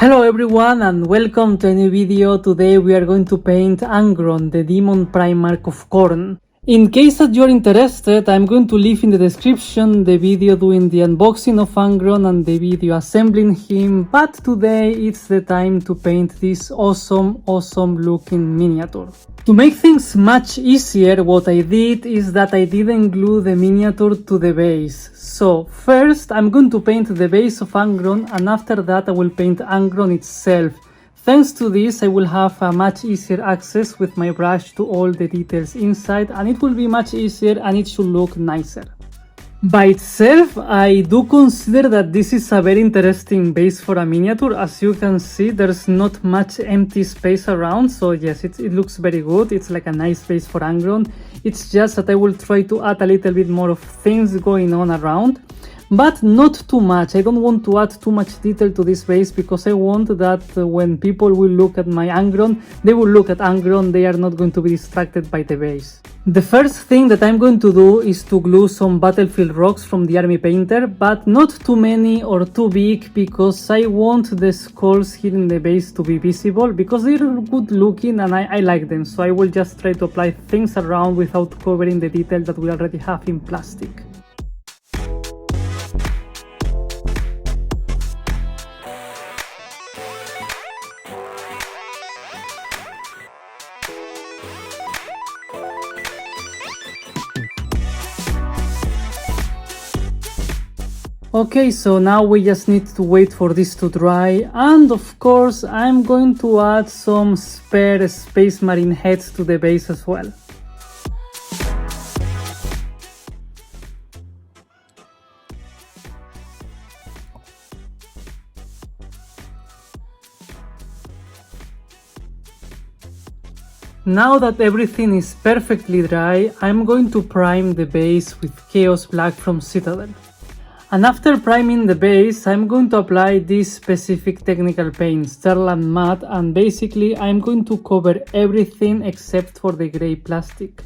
Hello everyone and welcome to a new video. Today we are going to paint Angron, the Daemon Primarch of Khorne. In case that you're interested, I'm going to leave in the description the video doing the unboxing of Angron and the video assembling him, but today it's the time to paint this awesome looking miniature. To make things much easier, what I did is that I didn't glue the miniature to the base. So first I'm going to paint the base of Angron, and after that I will paint Angron itself. Thanks to this I will have a much easier access with my brush to all the details inside, and it will be much easier and it should look nicer. By itself, I do consider that this is a very interesting base for a miniature. As you can see, there's not much empty space around, so yes, it looks very good. It's like a nice base for Angron. It's just that I will try to add a little bit more of things going on around, but not too much. I don't want to add too much detail to this base because I want that when people will look at my Angron, they will look at Angron, they are not going to be distracted by the base. The first thing that I'm going to do is to glue some battlefield rocks from the army painter, but not too many or too big, because I want the skulls here in the base to be visible, because they're good looking and I like them. So I will just try to apply things around without covering the detail that we already have in plastic. Okay, so now we just need to wait for this to dry, and of course I'm going to add some spare Space Marine heads to the base as well. Now that everything is perfectly dry, I'm going to prime the base with Chaos Black from Citadel. And after priming the base, I'm going to apply this specific technical paint, Sterland Matte, and basically I'm going to cover everything except for the grey plastic.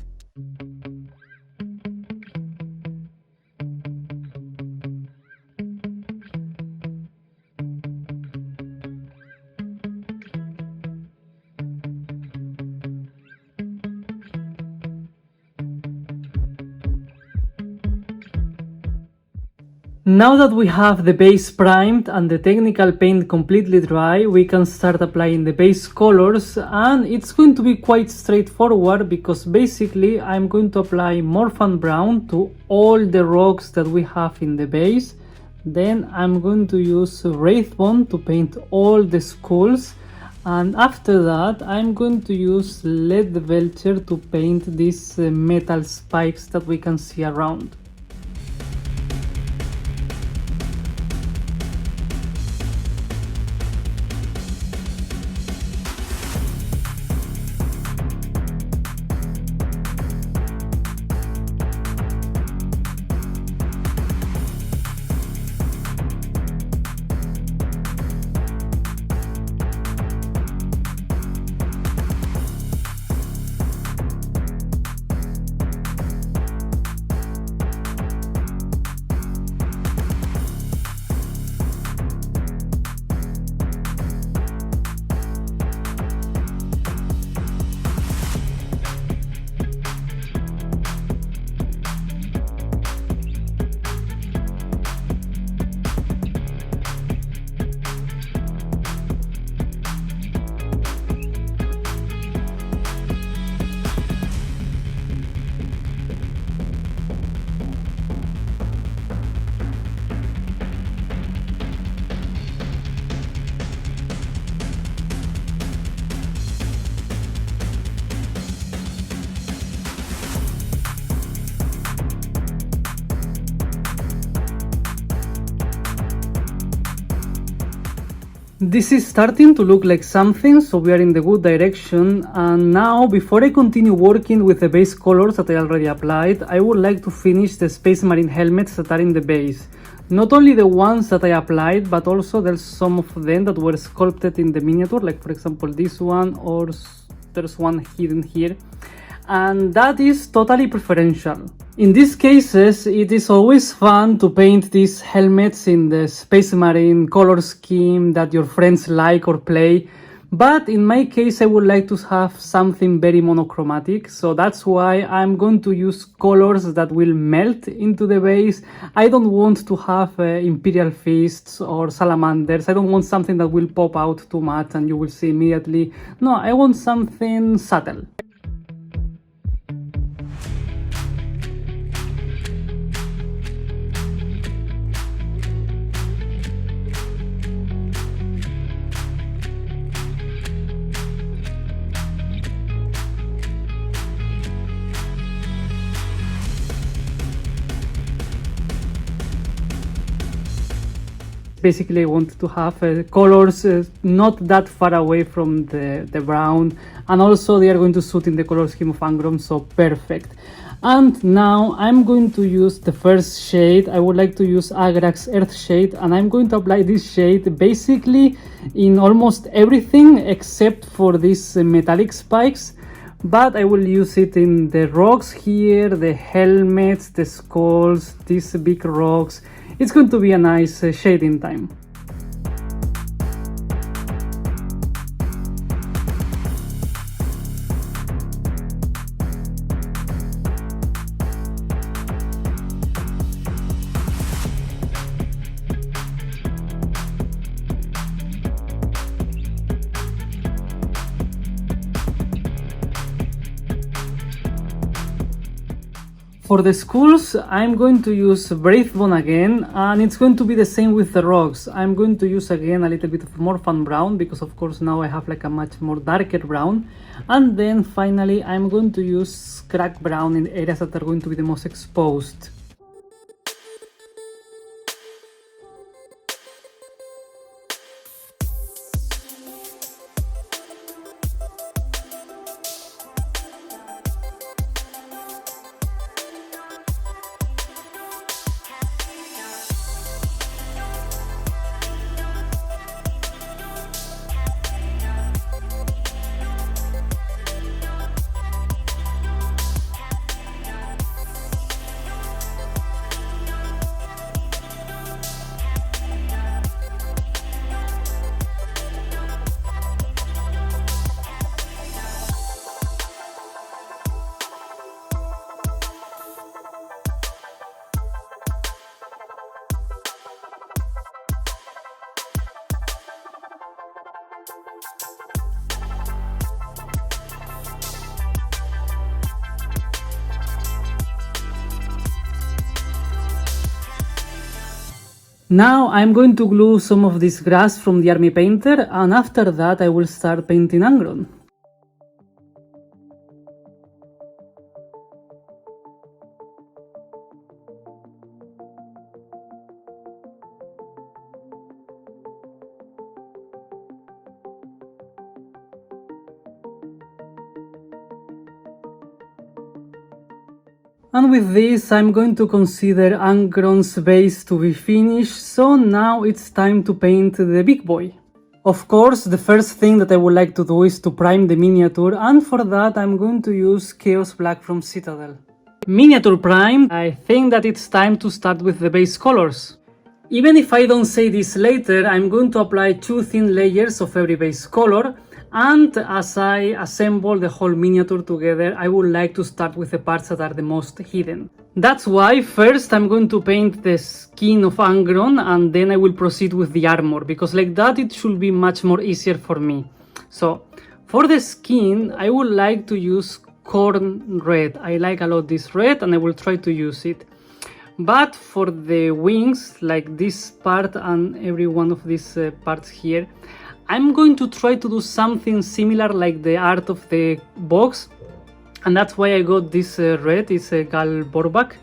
Now that we have the base primed and the technical paint completely dry, we can start applying the base colors, and it's going to be quite straightforward because basically I'm going to apply Morphan Brown to all the rocks that we have in the base. Then I'm going to use Wraithbone to paint all the skulls, and after that I'm going to use Lead Belcher to paint these metal spikes that we can see around. This is starting to look like something, so we are in the good direction. And now, before I continue working with the base colors that I already applied, I would like to finish the Space Marine helmets that are in the base. Not only the ones that I applied, but also there's some of them that were sculpted in the miniature, like for example this one, or there's one hidden here. and that is totally preferential. In these cases, it is always fun to paint these helmets in the Space Marine color scheme that your friends like or play, but in my case I would like to have something very monochromatic, so that's why I'm going to use colors that will melt into the base. I don't want to have Imperial Fists or Salamanders. I don't want something that will pop out too much and you will see immediately. No, I want something subtle. Basically, I want to have colors not that far away from the brown, and also they are going to suit in the color scheme of Angron, so perfect. And now I'm going to use the first shade. I would like to use Agrax Earth shade, and I'm going to apply this shade basically in almost everything except for these metallic spikes. But I will use it in the rocks here, the helmets, the skulls, these big rocks. It's going to be a nice shading time. For the skulls, I'm going to use Wraithbone again, and it's going to be the same with the rocks. I'm going to use again a little bit of more fun brown, because of course now I have like a much more darker brown. And then finally I'm going to use crack brown in areas that are going to be the most exposed. Now I'm going to glue some of this grass from the army painter, and after that I will start painting Angron. And with this, I'm going to consider Angron's base to be finished, so now it's time to paint the big boy. Of course, the first thing that I would like to do is to prime the miniature, and for that I'm going to use Chaos Black from Citadel. Miniature primed, I think that it's time to start with the base colors. Even if I don't say this later, I'm going to apply 2 thin layers of every base color, and as I assemble the whole miniature together, I would like to start with the parts that are the most hidden. That's why first I'm going to paint the skin of Angron, and then I will proceed with the armor, because like that it should be much more easier for me. So for the skin, I would like to use Khorne red. I like a lot this red, and I will try to use it. But for the wings, like this part and every one of these parts here, I'm going to try to do something similar like the art of the box, and that's why I got this red. It's a Gal Borbak.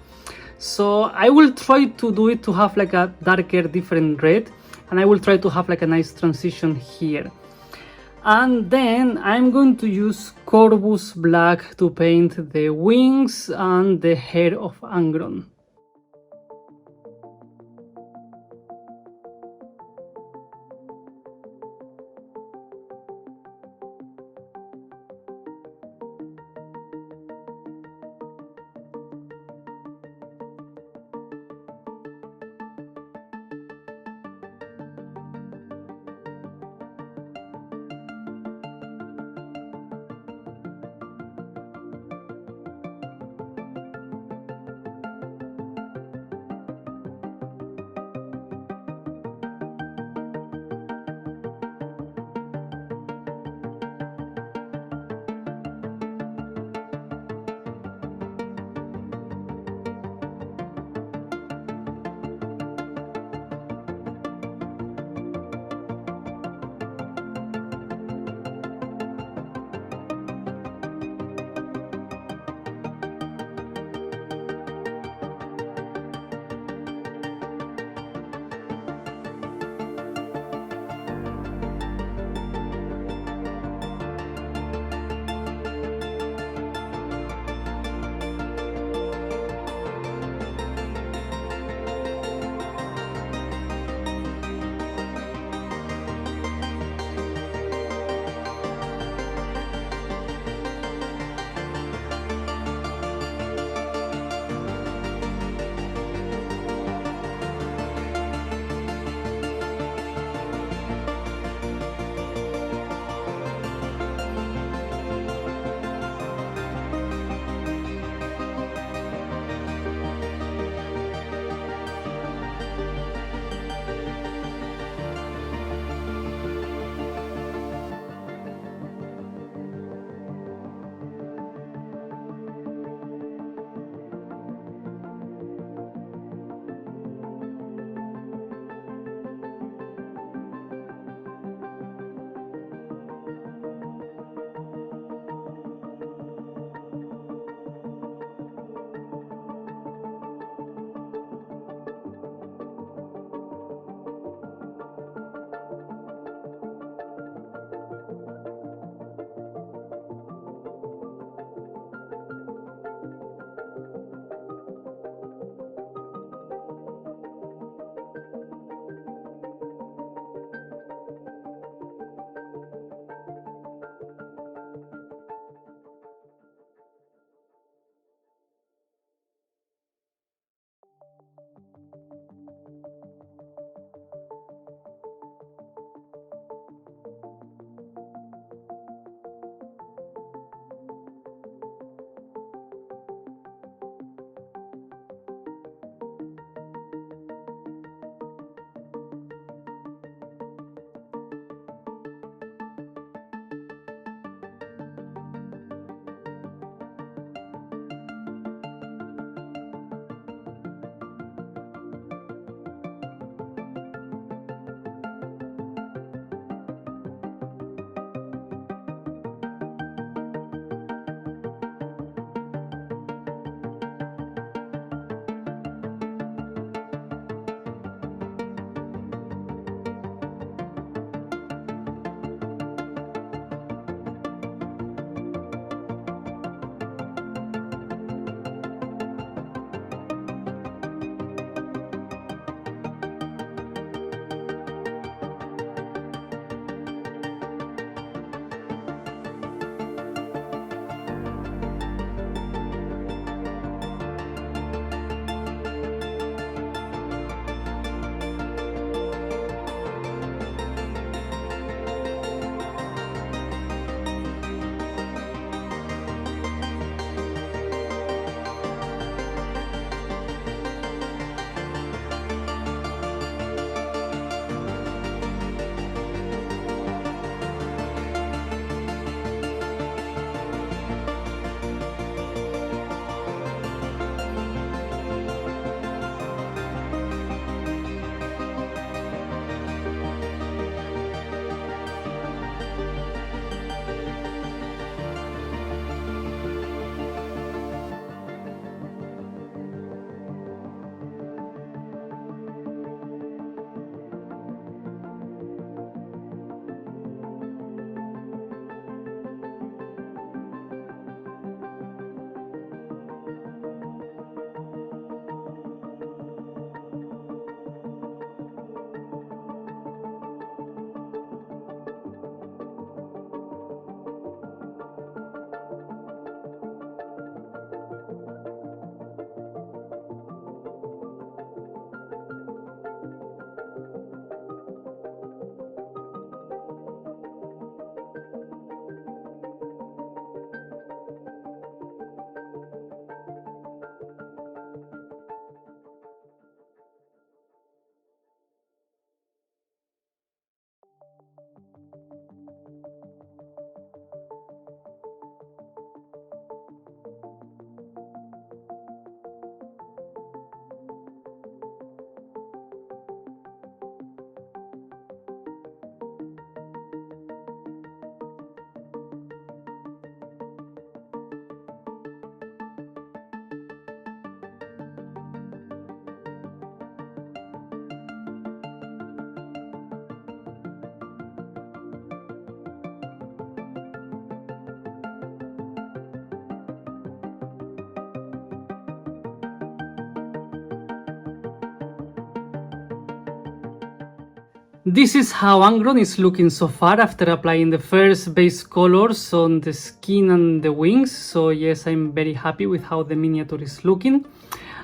So I will try to do it to have like a darker different red, and I will try to have like a nice transition here. And then I'm going to use Corvus Black to paint the wings and the hair of Angron. This is how Angron is looking so far after applying the first base colors on the skin and the wings. So yes, I'm very happy with how the miniature is looking.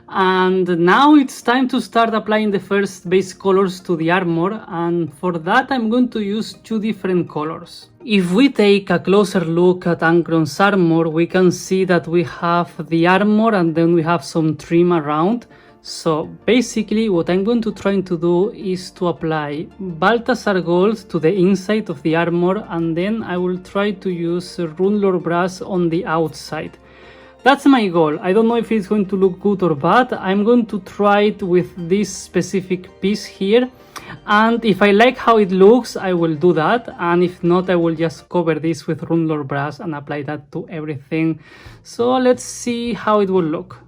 And now it's time to start applying the first base colors to the armor, and for that I'm going to use two different colors. If we take a closer look at Angron's armor, we can see that we have the armor and then we have some trim around. So basically what I'm going to try to do is to apply Balthasar Gold to the inside of the armor, and then I will try to use Runelord Brass on the outside. That's my goal. I don't know if it's going to look good or bad. I'm going to try it with this specific piece here, and if I like how it looks, I will do that, and if not, I will just cover this with Runelord Brass and apply that to everything. So let's see how it will look.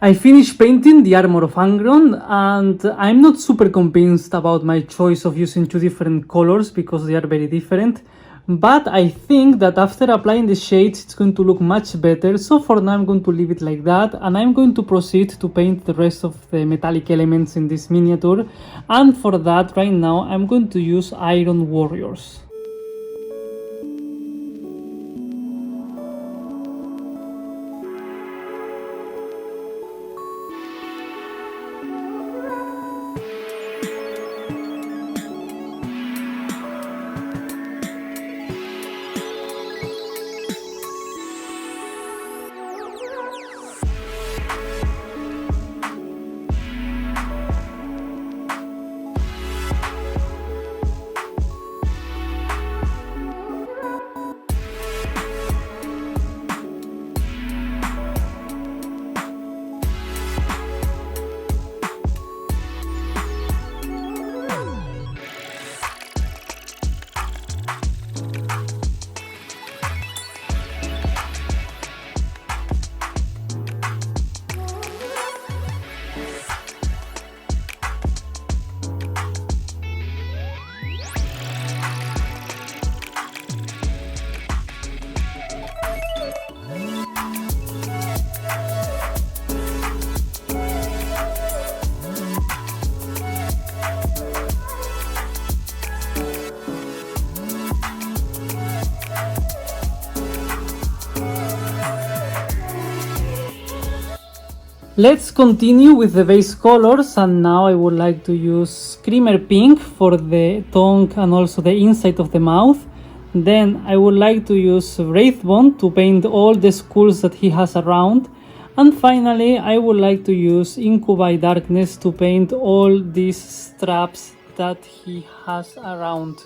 I finished painting the armor of Angron, and I'm not super convinced about my choice of using two different colors because they are very different, but I think that after applying the shades it's going to look much better, so for now I'm going to leave it like that, and I'm going to proceed to paint the rest of the metallic elements in this miniature, and for that right now I'm going to use Iron Warriors. Let's continue with the base colors, and now I would like to use Screamer Pink for the tongue and also the inside of the mouth. Then I would like to use Wraithbone to paint all the skulls that he has around. And finally, I would like to use Incubi Darkness to paint all these straps that he has around.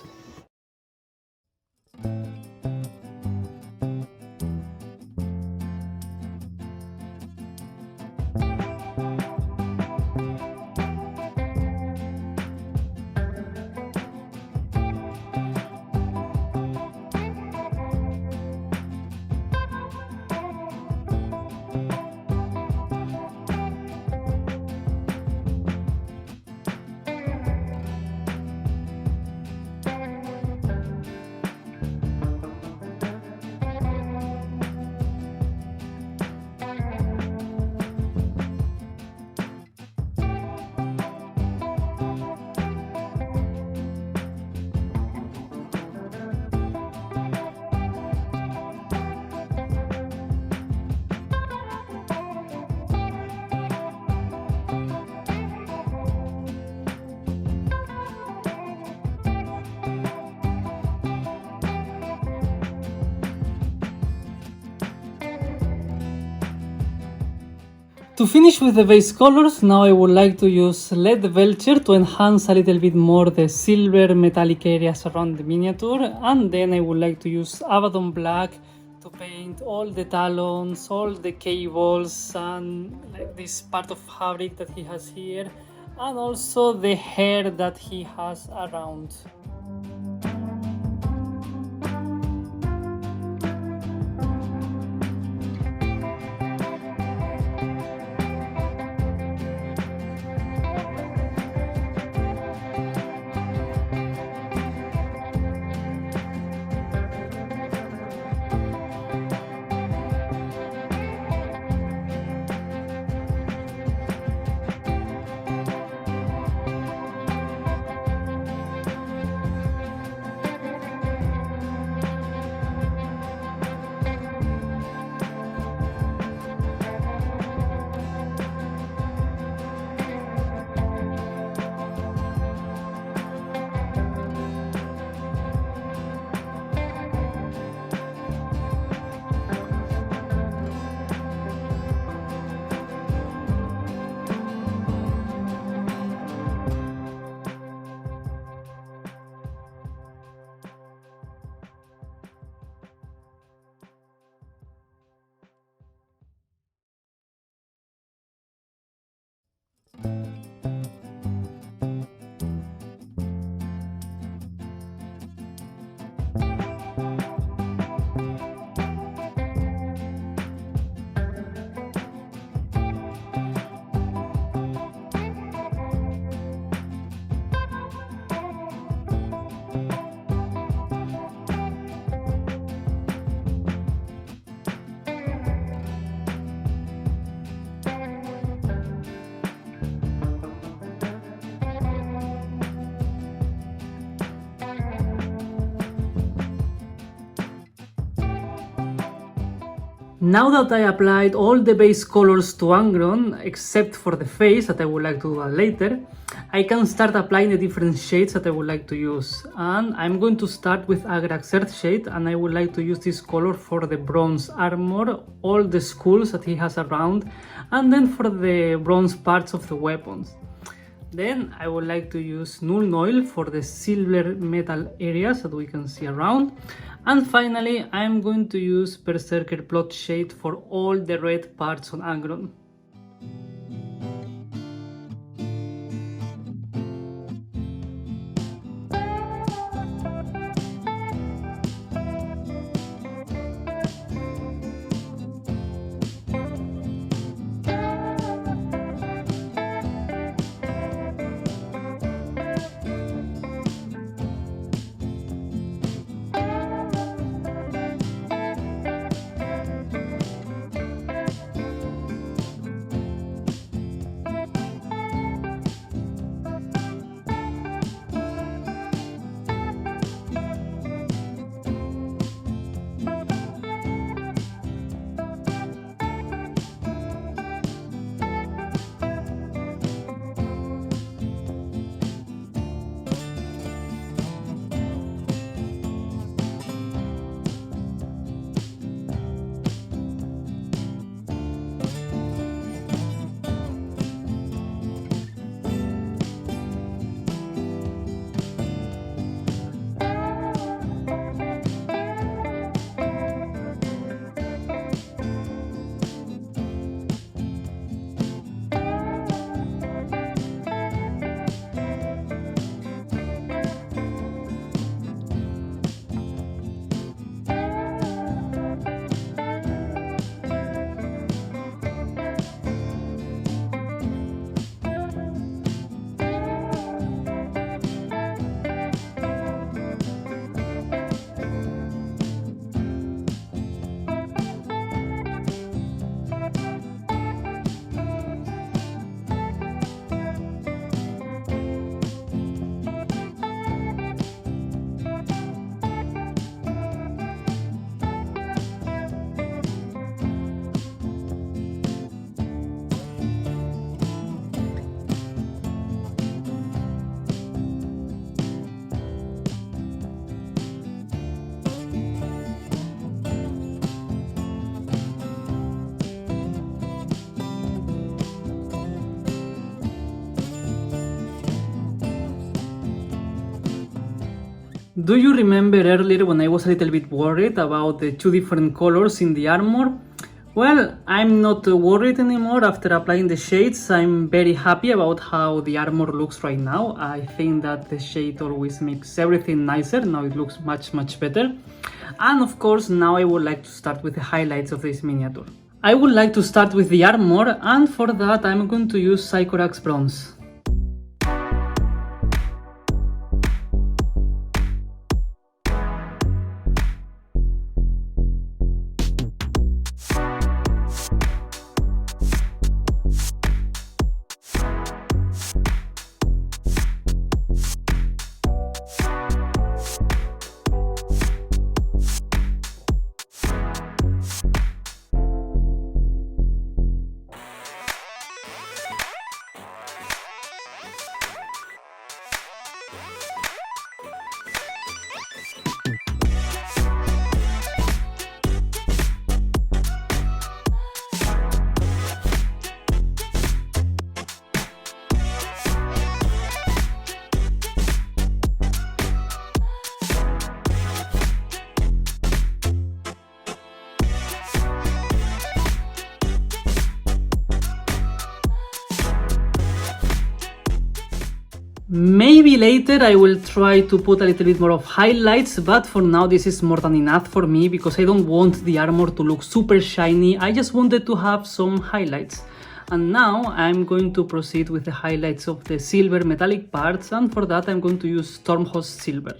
To finish with the base colors, now I would like to use Lead Belcher to enhance a little bit more the silver metallic areas around the miniature, and then I would like to use Abaddon Black to paint all the talons, all the cables, and like this part of fabric that he has here, and also the hair that he has around. Now that I applied all the base colors to Angron, except for the face that I would like to do later, I can start applying the different shades that I would like to use. And I'm going to start with Agrax Earth shade, and I would like to use this color for the bronze armor, all the skulls that he has around, and then for the bronze parts of the weapons. Then I would like to use Nuln Oil for the silver metal areas that we can see around. And finally, I'm going to use Berserker Blood shade for all the red parts on Angron. Do you remember earlier when I was a little bit worried about the two different colors in the armor? Well, I'm not worried anymore after applying the shades. I'm very happy about how the armor looks right now. I think that the shade always makes everything nicer. Now it looks much better. And of course, now I would like to start with the highlights of this miniature. I would like to start with the armor, and for that I'm going to use Sycorax Bronze. Maybe later I will try to put a little bit more of highlights, but for now this is more than enough for me because I don't want the armor to look super shiny. I just wanted to have some highlights. And now I'm going to proceed with the highlights of the silver metallic parts, and for that I'm going to use Stormhost Silver.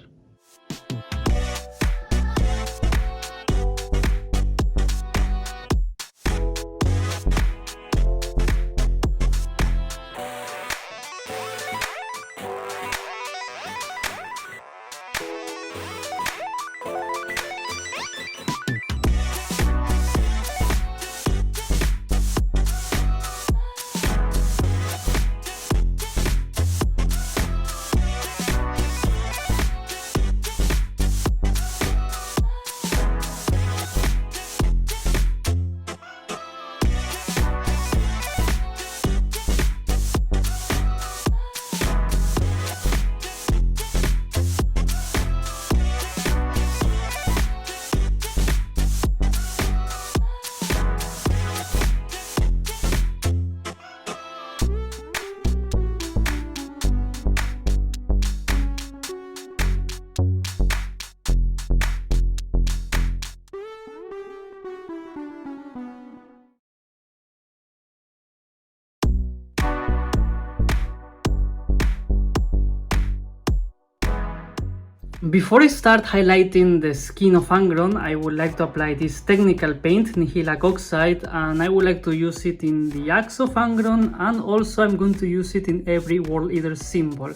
Before I start highlighting the skin of Angron, I would like to apply this technical paint, Nihilak Oxide, and I would like to use it in the axe of Angron, and also I'm going to use it in every World Eater symbol.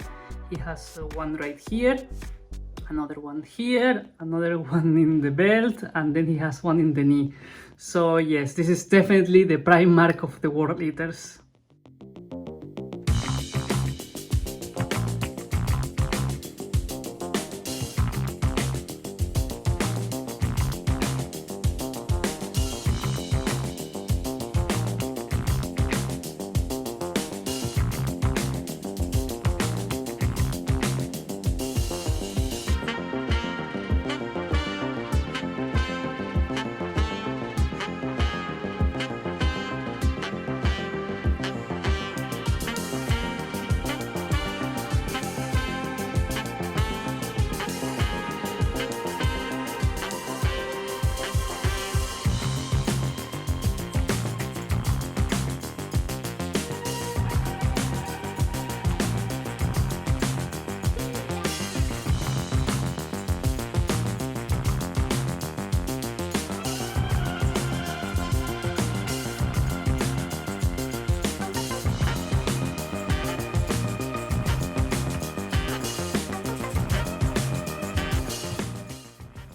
He has one right here, another one here, another one in the belt, and then he has one in the knee. So yes, this is definitely the Primarch of the World Eaters.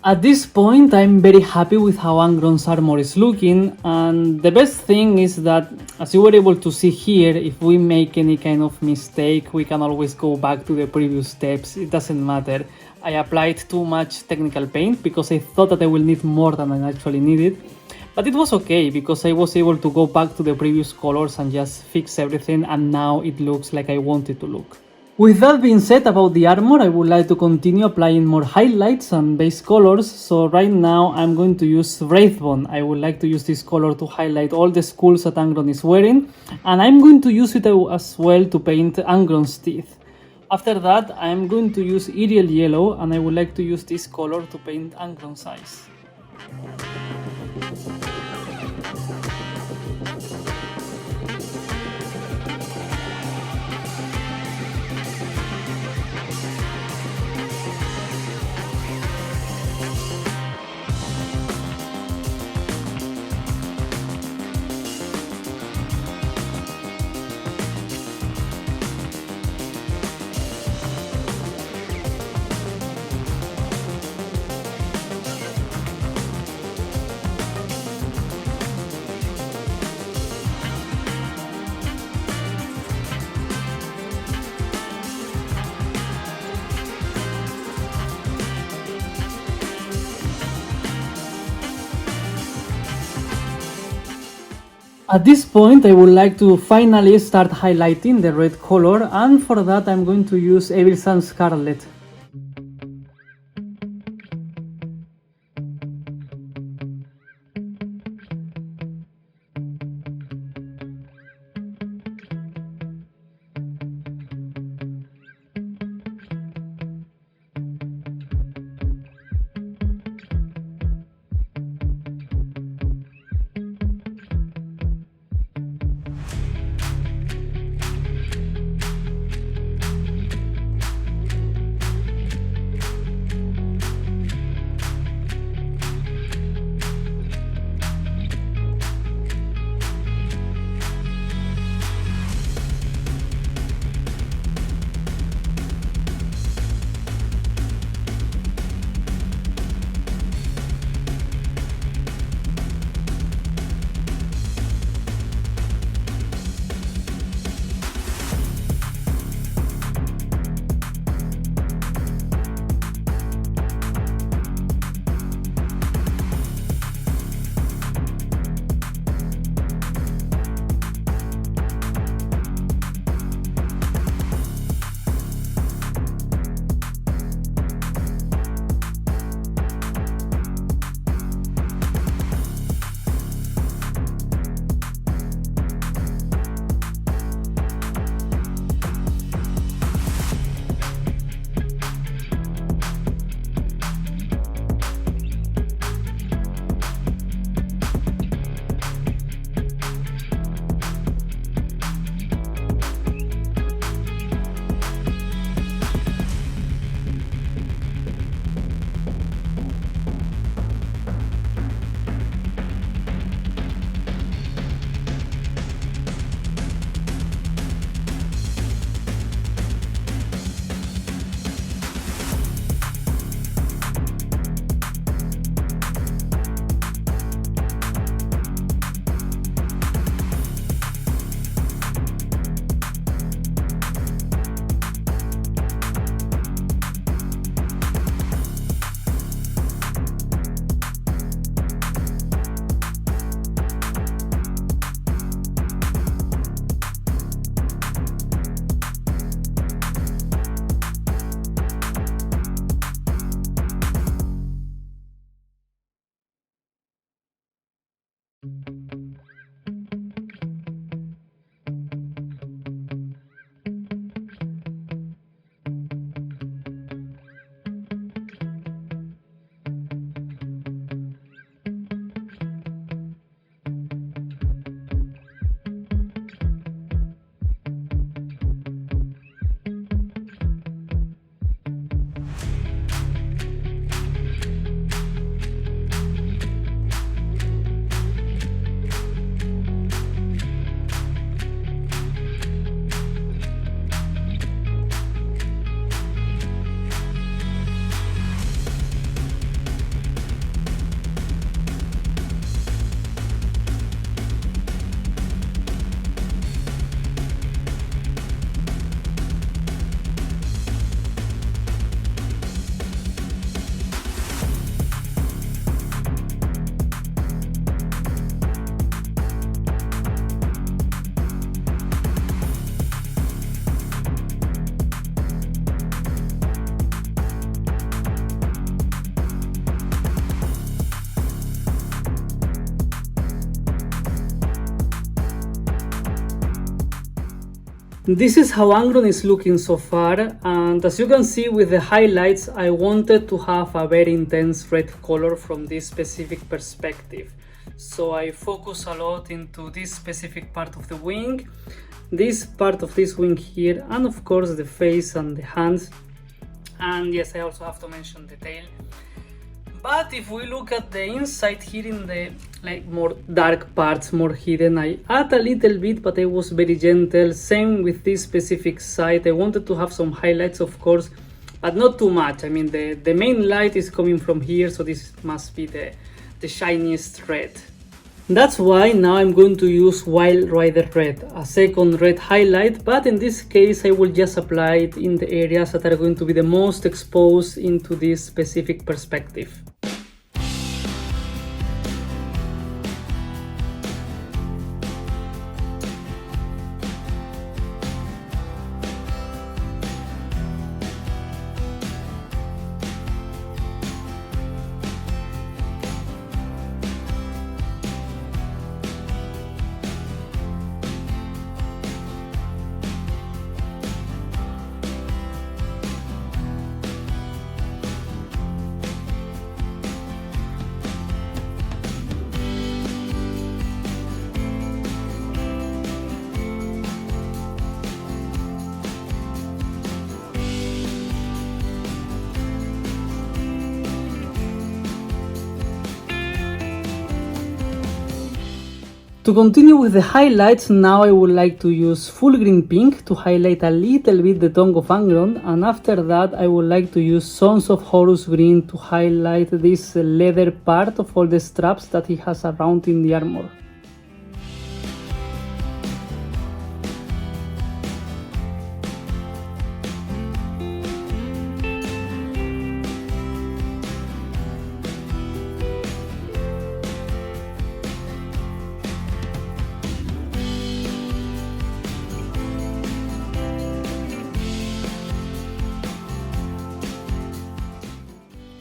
At this point, I'm very happy with how Angron's armor is looking, and the best thing is that, as you were able to see here, if we make any kind of mistake, we can always go back to the previous steps. It doesn't matter. I applied too much technical paint because I thought that I will need more than I actually needed, but it was okay because I was able to go back to the previous colors and just fix everything, and now it looks like I want it to look. With that being said about the armor, I would like to continue applying more highlights and base colors. So right now I'm going to use Wraithbone. I would like to use this color to highlight all the skulls that Angron is wearing. And I'm going to use it as well to paint Angron's teeth. After that, I'm going to use Iriel Yellow, and I would like to use this color to paint Angron's eyes. At this point, I would like to finally start highlighting the red color, and for that I'm going to use Evil Sun Scarlet. This is how Angron is looking so far, and as you can see with the highlights, I wanted to have a very intense red color from this specific perspective. So I focus a lot into this specific part of the wing, this part of this wing here, and of course the face and the hands. And yes, I also have to mention the tail. But if we look at the inside here in the more dark parts, more hidden, I add a little bit, but I was very gentle. Same with this specific side. I wanted to have some highlights, of course, but not too much. I mean, the main light is coming from here, so this must be the shiniest red. That's why now I'm going to use Wild Rider Red, a second red highlight, but in this case I will just apply it in the areas that are going to be the most exposed into this specific perspective. To continue with the highlights, now I would like to use full green pink to highlight a little bit the tongue of Angron, and after that I would like to use Sons of Horus green to highlight this leather part of all the straps that he has around in the armor.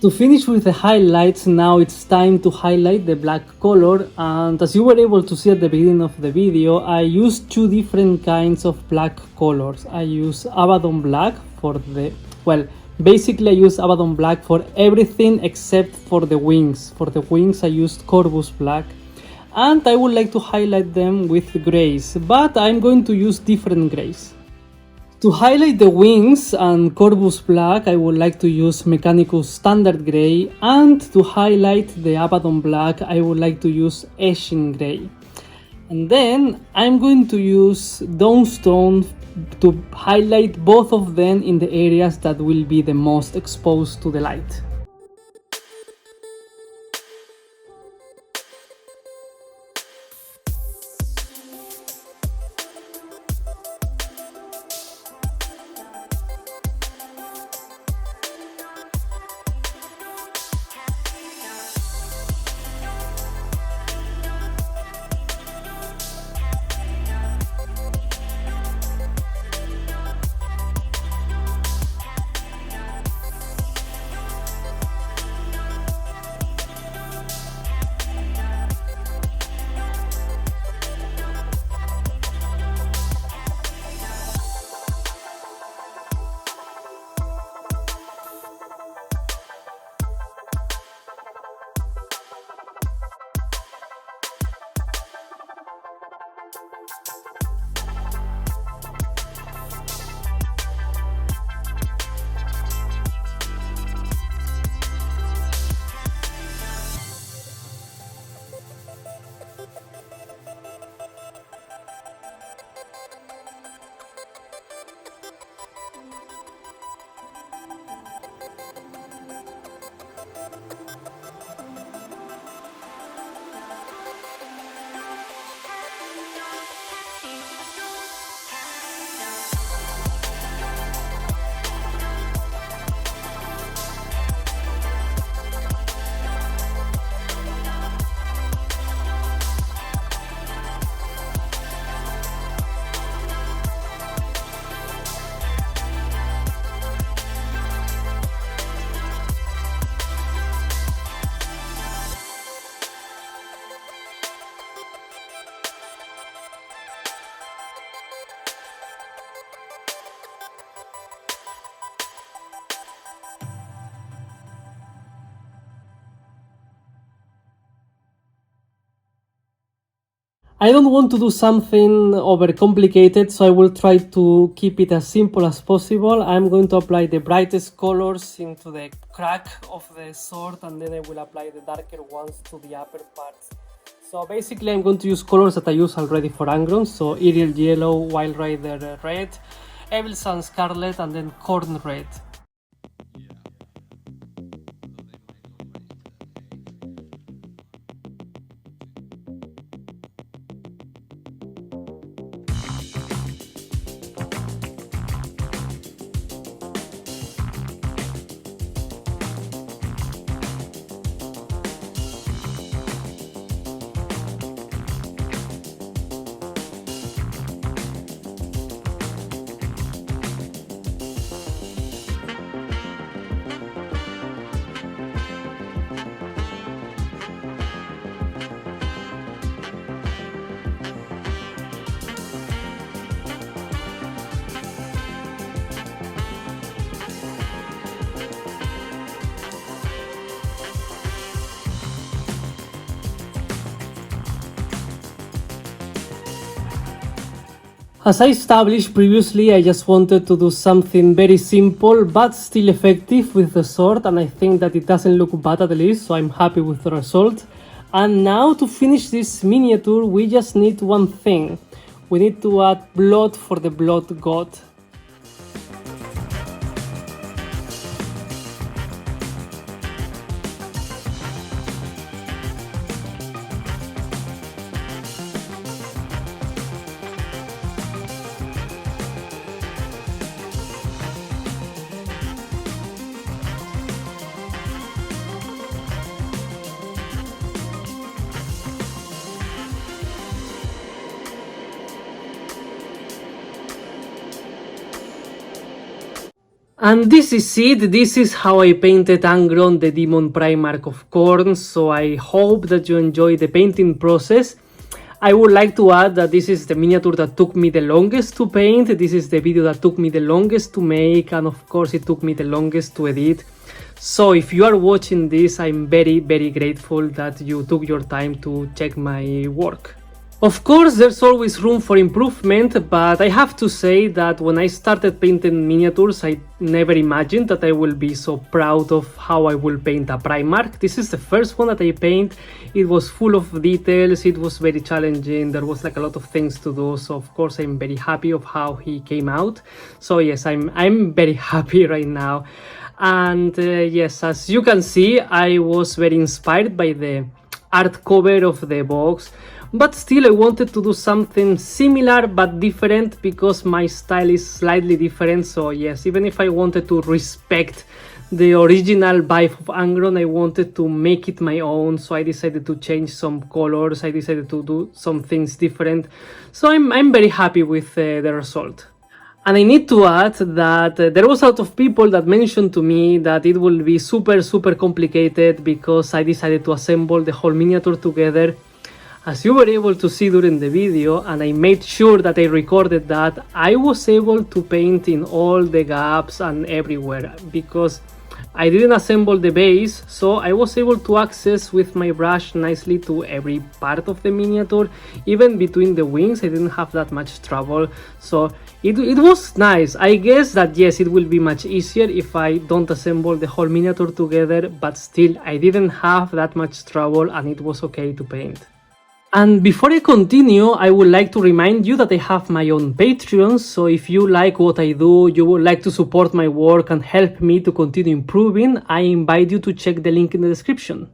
To finish with the highlights, now it's time to highlight the black color, and as you were able to see at the beginning of the video, I used two different kinds of black colors. I use Abaddon black for basically I use Abaddon black for everything except for the wings. For the wings I used Corvus black, and I would like to highlight them with grays, but I'm going to use different grays. To highlight the wings and Corvus black, I would like to use Mechanicus standard gray, and to highlight the Abaddon black, I would like to use Eshin gray. And then I'm going to use Dawnstone to highlight both of them in the areas that will be the most exposed to the light. I don't want to do something overcomplicated, so I will try to keep it as simple as possible. I'm going to apply the brightest colors into the crack of the sword, and then I will apply the darker ones to the upper parts. So basically I'm going to use colors that I use already for Angron, so Aerial Yellow, Wild Rider Red, Evil Sun Scarlet, and then Khorne Red. As I established previously, I just wanted to do something very simple but still effective with the sword, and I think that it doesn't look bad at least, so I'm happy with the result. And now to finish this miniature we just need one thing. We need to add blood for the blood god. And this is it, this is how I painted Angron, the Daemon Primarch of Khorne, so I hope that you enjoy the painting process. I would like to add that this is the miniature that took me the longest to paint, this is the video that took me the longest to make, and of course it took me the longest to edit. So if you are watching this, I'm very grateful that you took your time to check my work. Of course, there's always room for improvement, but I have to say that when I started painting miniatures, I never imagined that I will be so proud of how I will paint a Primarch. This is the first one that I paint. It was full of details, it was very challenging, there was like a lot of things to do, so of course I'm very happy of how he came out. So yes, I'm very happy right now. And yes, as you can see, I was very inspired by the art cover of the box. But still I wanted to do something similar but different because my style is slightly different. So yes, even if I wanted to respect the original vibe of Angron, I wanted to make it my own. So I decided to change some colors, I decided to do some things different. So I'm very happy with the result. And I need to add that there was a lot of people that mentioned to me that it will be super complicated because I decided to assemble the whole miniature together. As you were able to see during the video, and I made sure that I recorded that, I was able to paint in all the gaps and everywhere because I didn't assemble the base, so I was able to access with my brush nicely to every part of the miniature. Even between the wings I didn't have that much trouble, so it was nice. I guess that yes, it will be much easier if I don't assemble the whole miniature together, but still I didn't have that much trouble and it was okay to paint. And before I continue, I would like to remind you that I have my own Patreon, so if you like what I do, you would like to support my work and help me to continue improving, I invite you to check the link in the description.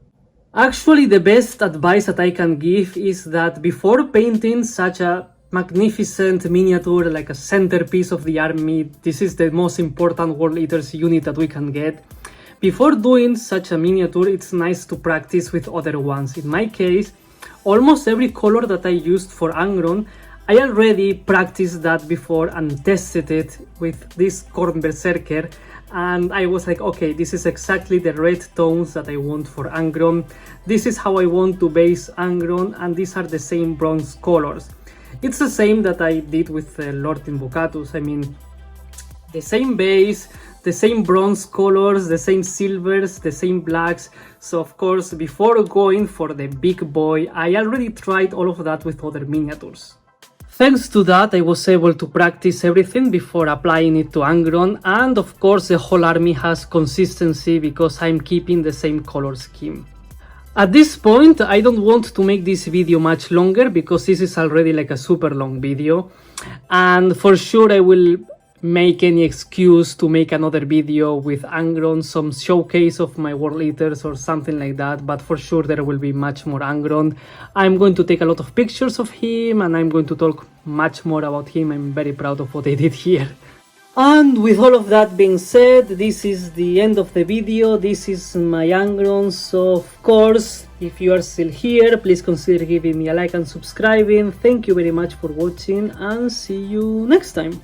Actually, the best advice that I can give is that before painting such a magnificent miniature like a centerpiece of the army, this is the most important World Eaters unit that we can get. Before doing such a miniature, it's nice to practice with other ones. In my case, almost every color that I used for Angron, I already practiced that before and tested it with this Khorne Berzerker, and I was like, okay, this is exactly the red tones that I want for Angron, this is how I want to base Angron, and these are the same bronze colors. It's the same that I did with Lord Invocatus. I mean, the same base, the same bronze colors, the same silvers, the same blacks. So of course, before going for the big boy, I already tried all of that with other miniatures. Thanks to that, I was able to practice everything before applying it to Angron, and of course the whole army has consistency because I'm keeping the same color scheme. At this point, I don't want to make this video much longer because this is already like a super long video, and for sure I will make any excuse to make another video with Angron, some showcase of my World Eaters or something like that, but for sure there will be much more Angron. I'm going to take a lot of pictures of him and I'm going to talk much more about him. I'm very proud of what I did here. And with all of that being said, this is the end of the video. This is my Angron, so of course, if you are still here, please consider giving me a like and subscribing. Thank you very much for watching and see you next time.